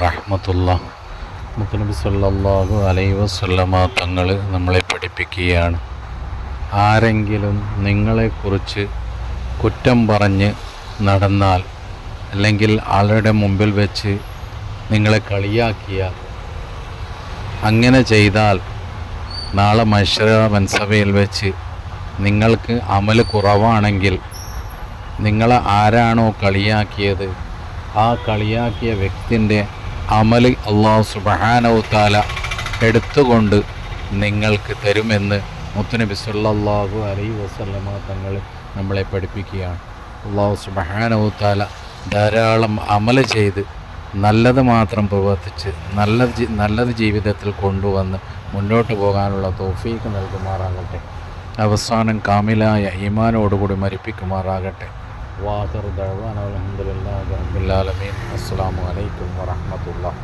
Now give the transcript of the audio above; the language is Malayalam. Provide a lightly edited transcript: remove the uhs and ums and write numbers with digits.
വറഹ്മത്തുള്ളാഹി. മുത്തുനബി സല്ലല്ലാഹു അലൈഹി വസല്ലമ തങ്ങൾ നമ്മളെ പഠിപ്പിക്കുകയാണ്, ആരെങ്കിലും നിങ്ങളെക്കുറിച്ച് കുറ്റം പറഞ്ഞ് നടന്നാൽ, അല്ലെങ്കിൽ ആളുടെ മുമ്പിൽ വെച്ച് നിങ്ങളെ കളിയാക്കിയാൽ, അങ്ങനെ ചെയ്താൽ നാളെ മഹ്ശറ മൻസബയിൽ വെച്ച് നിങ്ങൾക്ക് അമൽ കുറവാണെങ്കിൽ, നിങ്ങളെ ആരാണോ കളിയാക്കിയത് ആ കളിയാക്കിയ വ്യക്തിൻ്റെ അമൽ അല്ലാഹു സുബ്ഹാനഹു തആല എടുത്തുകൊണ്ട് നിങ്ങൾക്ക് തരുമെന്ന് മുത്തുനബി സല്ലല്ലാഹു അലൈഹി വസല്ലമ തങ്ങൾ നമ്മളെ പഠിപ്പിക്കുകയാണ്. അല്ലാഹു സുബ്ഹാനഹു തആല ധാരാളം അമൽ ചെയ്ത് നല്ലത് മാത്രം പ്രവർത്തിച്ച് നല്ലത് ജീവിതത്തിൽ കൊണ്ടുവന്ന് മുന്നോട്ട് പോകാനുള്ള തൗഫീഖ് നൽകുമാറാകട്ടെ. അവസാനം കാമിലായ ഈമാനോടുകൂടി മരിപ്പിക്കുമാറാകട്ടെ. വാഖിറു ദഅ്വാനാ അൽഹംദുലില്ലാഹി റബ്ബിൽ ആലമീൻ. അസ്സലാമു അലൈക്കും വറഹ്മത്തുള്ളാഹി.